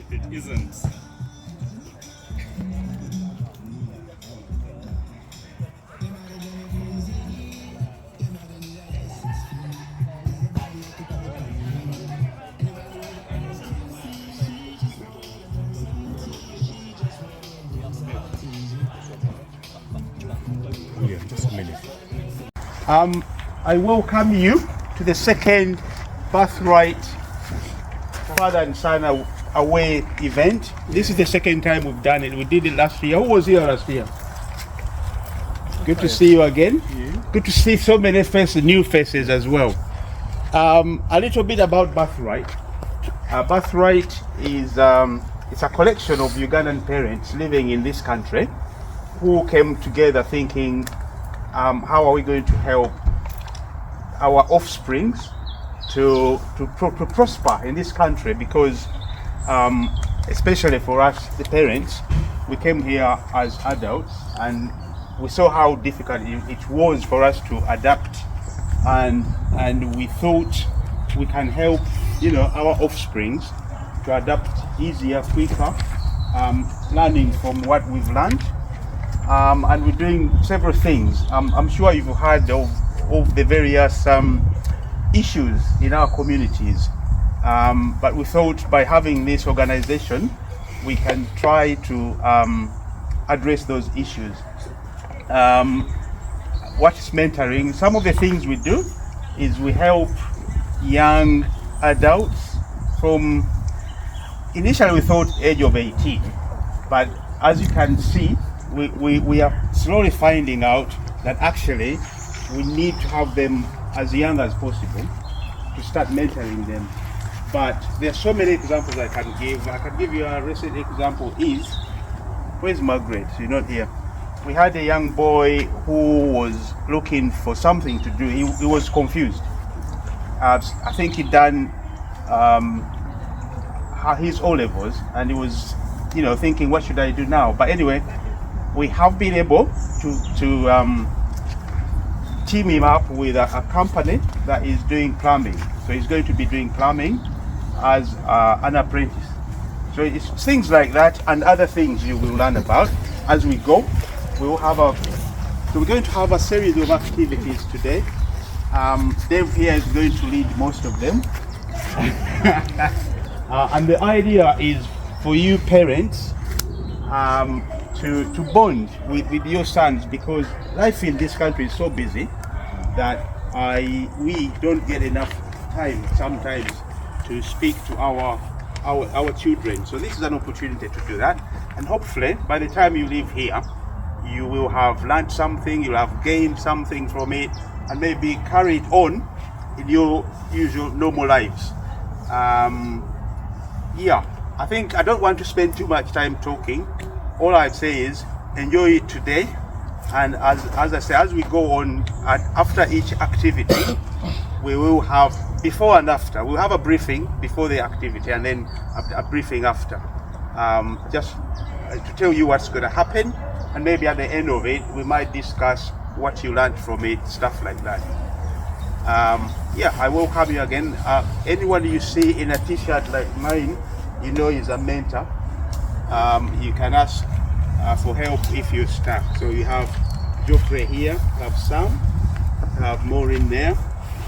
if it isn't. William, just a minute. I welcome you to the second Birthright Father and Son Away event. This is the second time we've done it. We did it last year. Who was here last year? Good to see you again. Good to see so many faces, new faces as well. A little bit about Birthright. Birthright is it's a collection of Ugandan parents living in this country who came together thinking, how are we going to help our offsprings to prosper in this country? Because especially for us, the parents, we came here as adults and we saw how difficult it was for us to adapt, and we thought we can help, our offsprings to adapt easier, quicker, learning from what we've learned. And we're doing several things. I'm sure you've heard of the various issues in our communities, but we thought by having this organization we can try to address those issues. What is mentoring? Some of the things we do is we help young adults from, initially we thought age of 18, but as you can see, we are slowly finding out that actually we need to have them as young as possible to start mentoring them. But there are so many examples I can give. I can give you a recent example where's Margaret? You're not here. We had a young boy who was looking for something to do. He was confused. I think he'd done his O-levels and he was thinking, what should I do now? But anyway, we have been able to team him up with a company that is doing plumbing. So he's going to be doing plumbing as an apprentice. So it's things like that and other things you will learn about as we go. We will have so we're going to have a series of activities today. Dave here is going to lead most of them. And the idea is for you parents to bond with your sons, because life in this country is so busy that we don't get enough time sometimes to speak to our children. So this is an opportunity to do that, and hopefully by the time you leave here you will have learned something, you'll have gained something from it, and maybe carry it on in your usual normal lives. I think I don't want to spend too much time talking. All I'd say is enjoy it today, and as I say, as we go on, after each activity we will have before and after. We'll have a briefing before the activity and then a briefing after, just to tell you what's going to happen, and maybe at the end of it we might discuss what you learned from it, stuff like that. I welcome you again. Anyone you see in a t-shirt like mine, is a mentor. You can ask for help if you're stuck. So you have Geoffrey here, you have Sam, you have Maureen there,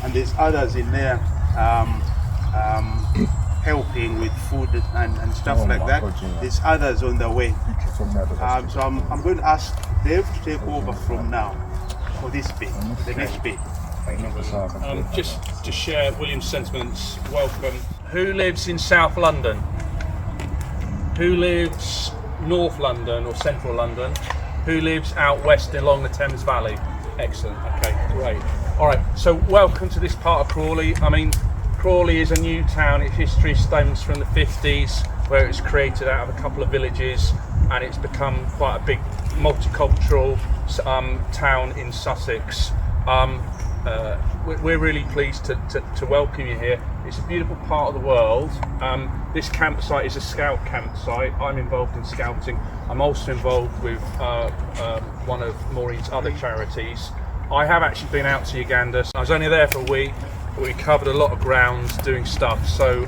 and there's others in there helping with food and stuff like that. There's others on the way. So I'm going to ask Dave to take over from now for this bit, the next bit. Just to share William's sentiments, welcome. Who lives in South London? Who lives North London or Central London? Who lives out west along the Thames Valley? Excellent, okay, great. All right, so welcome to this part of Crawley. I mean, Crawley is a new town. Its history stems from the 50s, where it was created out of a couple of villages, and it's become quite a big multicultural town in Sussex. We're really pleased to welcome you here. It's a beautiful part of the world. This campsite is a scout campsite. I'm involved in scouting. I'm also involved with one of Maureen's other charities. I have actually been out to Uganda. I was only there for a week, but we covered a lot of ground doing stuff. So,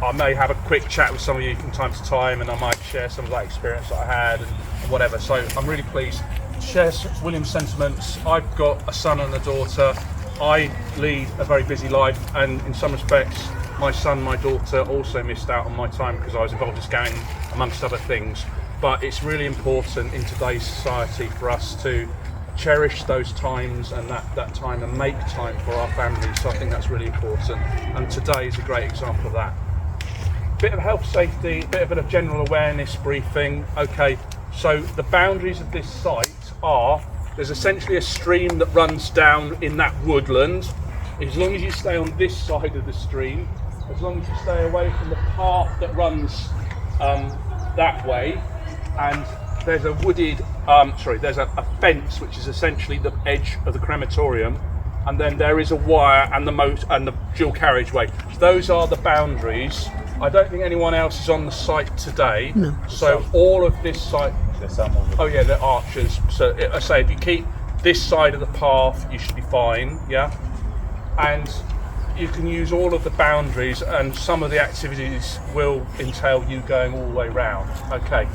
I may have a quick chat with some of you from time to time, and I might share some of that experience that I had and whatever. So I'm really pleased to share William's sentiments. I've got a son and a daughter. I lead a very busy life, and in some respects, my son, my daughter also missed out on my time because I was involved in scouting, amongst other things. But it's really important in today's society for us to cherish those times and that time and make time for our families. So I think that's really important. And today is a great example of that. Bit of health safety, bit of a general awareness briefing. Okay, so the boundaries of this site are, there's essentially a stream that runs down in that woodland. As long as you stay on this side of the stream, as long as you stay away from the path that runs that way, and there's a wooded, there's a fence which is essentially the edge of the crematorium, and then there is a wire and the dual carriageway. Those are the boundaries. I don't think anyone else is on the site today. No. So all of this site. Oh yeah, they're archers. So I say if you keep this side of the path, you should be fine. Yeah, and you can use all of the boundaries, and some of the activities will entail you going all the way round. Okay.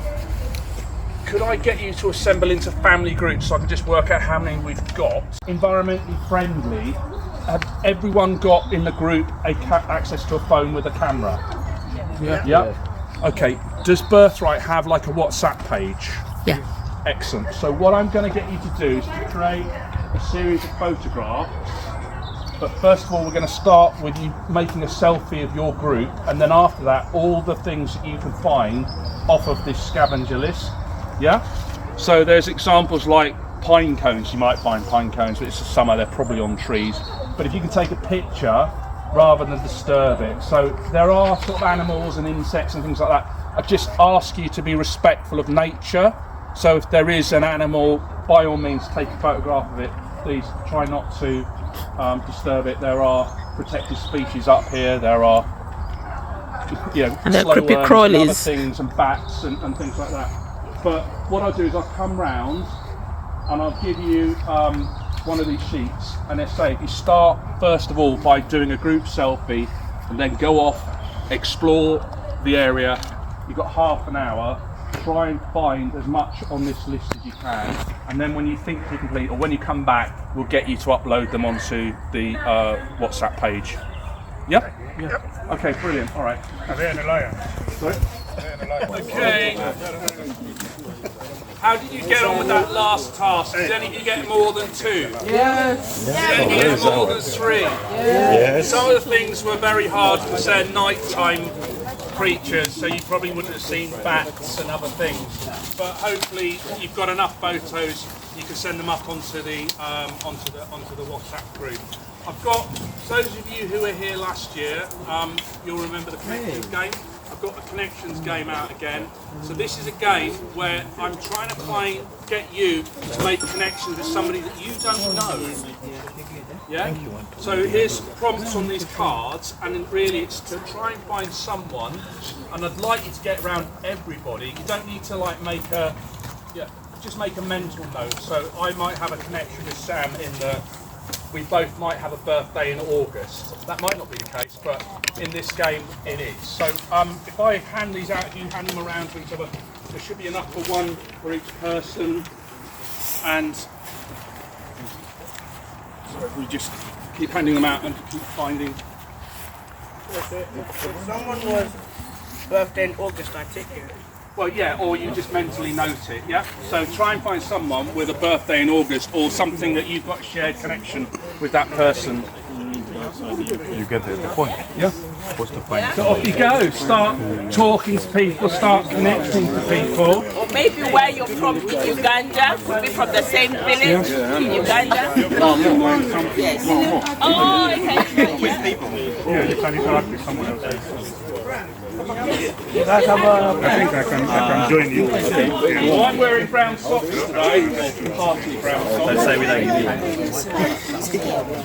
Could I get you to assemble into family groups so I can just work out how many we've got? Environmentally friendly. Have everyone got in the group access to a phone with a camera? Yeah. Okay. Does Birthright have like a WhatsApp page? Yeah. Excellent. So what I'm going to get you to do is to create a series of photographs. But first of all, we're going to start with you making a selfie of your group, and then after that, all the things that you can find off of this scavenger list. Yeah. So there's examples like pine cones. You might find pine cones, but it's the summer. They're probably on trees. But if you can take a picture rather than disturb it. So there are sort of animals and insects and things like that. I just ask you to be respectful of nature. So if there is an animal, by all means take a photograph of it. Please try not to disturb it. There are protected species up here. There are, and there could be Crawleys and other things, and bats and things like that. But what I'll do is I'll come round and I'll give you one of these sheets, and let's say if you start first of all by doing a group selfie and then go off, explore the area. You've got half an hour. Try and find as much on this list as you can, and then when you think you're complete, or when you come back, we'll get you to upload them onto the WhatsApp page. Yep? Yeah. Okay, brilliant. All right. Are they in a lion? Sorry? Okay. How did you get on with that last task? Did any of you get more than 2? Yes. Did any of you get more than 3? Yes. Some of the things were very hard because they're nighttime creatures, so you probably wouldn't have seen bats and other things. But hopefully you've got enough photos. You can send them up onto the WhatsApp group. I've got those of you who were here last year. You'll remember the Connections game. I've got the Connections game out again. So this is a game where I'm trying to get you to make connections with somebody that you don't know. Yeah? So here's prompts on these cards, and then really it's to try and find someone, and I'd like you to get around everybody. You don't need to just make a mental note. So I might have a connection with Sam we both might have a birthday in August. That might not be the case, but in this game it is. So if I hand these out, if you hand them around to each other, there should be enough for one for each person. And so we just keep handing them out and keep finding. If someone was birthday in August, I take it. Well, yeah, or you just mentally note it, yeah? So try and find someone with a birthday in August, or something that you've got a shared connection with that person. You get the point. Yeah. What's the point? So off you go. Start talking to people, start connecting to people. Or maybe where you're from in Uganda, could be from the same village in Uganda. Yes. Oh, okay. With people. Yeah, you can interact with someone else. I think I can join you. Well, I'm wearing brown socks today. Party brown socks. Let's say we don't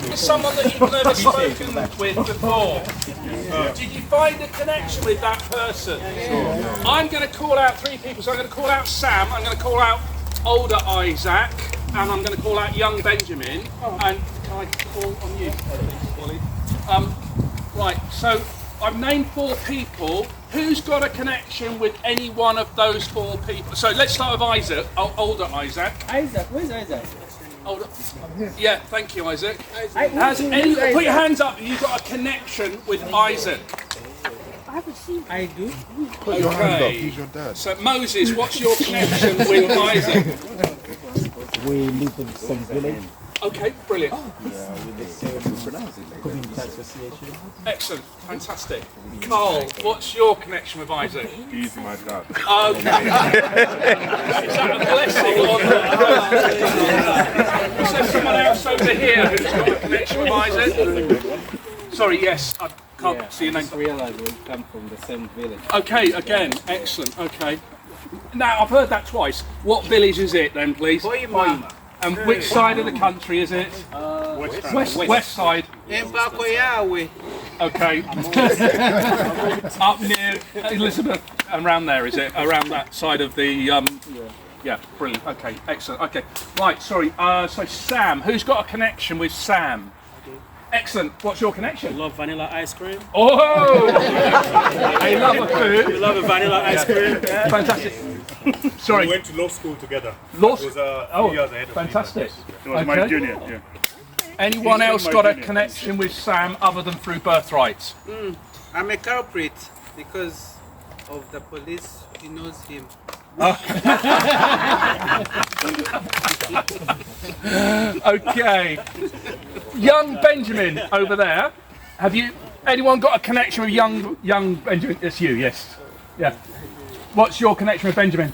need Someone that you've never spoken with before. Did you find a connection with that person? I'm going to call out 3 people. So I'm going to call out Sam, I'm going to call out older Isaac, and I'm going to call out young Benjamin. And can I call on you, Wally? Right, so I've named 4 people. Who's got a connection with any one of those 4 people? So let's start with Isaac, older Isaac. Isaac, where's Isaac? Older. Yeah, thank you, Isaac. Has any, put your hands up if you've got a connection with Isaac. I do. Okay. So Moses, what's your connection with Isaac? We live in the same village. Okay, brilliant. With the same community association. Excellent, fantastic. Carl, what's your connection with Isaac? He's my dad. Okay. Is that a blessing or not? Is there someone else over here who's got a connection with Isaac? Sorry, yes, I can't see your name. I just realised we come from the same village. Okay, again, excellent, okay. Now, I've heard that twice. What village is it then, please? Hoima. And which side of the country is it? West side. Empakoyawe. Okay. Up near Elizabeth, around there, is it? Around that side of the, yeah, brilliant. Okay, excellent. Okay, right, sorry. So Sam, who's got a connection with Sam? Excellent. What's your connection? Love vanilla ice cream. Oh! I love a food. We love a vanilla ice cream. Fantastic. Sorry. We went to law school together. Law It was school? 3 years ahead of me. Fantastic. He was my junior, yeah. Anyone He's else my got a junior. connection with Sam other than through Birthright? I'm a culprit because of the police. He knows him. Okay. Young Benjamin over there. Have you? Anyone got a connection with young Benjamin? It's you, yes. Yeah. What's your connection with Benjamin?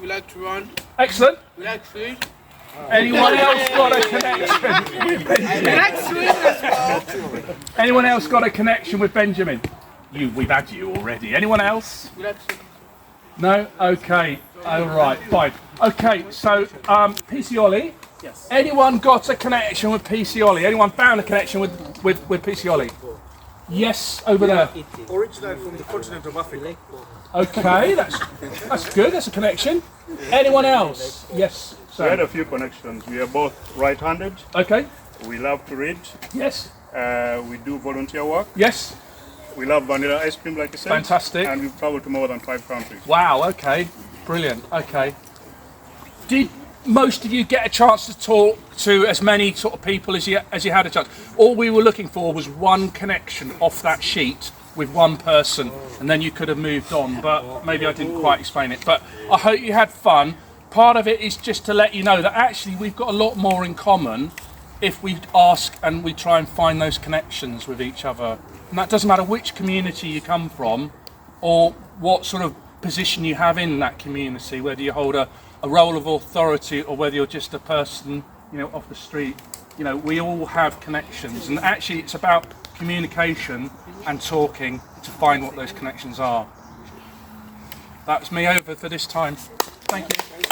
We like to run. Excellent. We like food. Anyone else got a connection with Benjamin? We like swimming as well. Anyone else got a connection with Benjamin? We've had you already. Anyone else? We like swimming. No? Okay. All right. Fine. Okay. So, PC Ollie. Yes. Anyone got a connection with PC Ollie? Anyone found a connection with PC Ollie? Yes, over there. Originally from the continent of Africa. Okay, that's good. That's a connection. Anyone else? Yes. We had Sir. a few connections. We are both right-handed. Okay. We love to read. Yes. We do volunteer work. Yes. We love vanilla ice cream, like you said. Fantastic. And we've traveled to more than 5 countries. Wow. Okay. Brilliant. Okay. Did most of you get a chance to talk to as many sort of people as you had a chance? All we were looking for was one connection off that sheet with one person, and then you could have moved on, but maybe I didn't quite explain it. But I hope you had fun. Part of it is just to let you know that actually we've got a lot more in common if we ask and we try and find those connections with each other. And that doesn't matter which community you come from or what sort of position you have in that community, whether you hold a role of authority or whether you're just a person, off the street. We all have connections, and actually it's about communication and talking to find what those connections are. That's me over for this time. Thank you.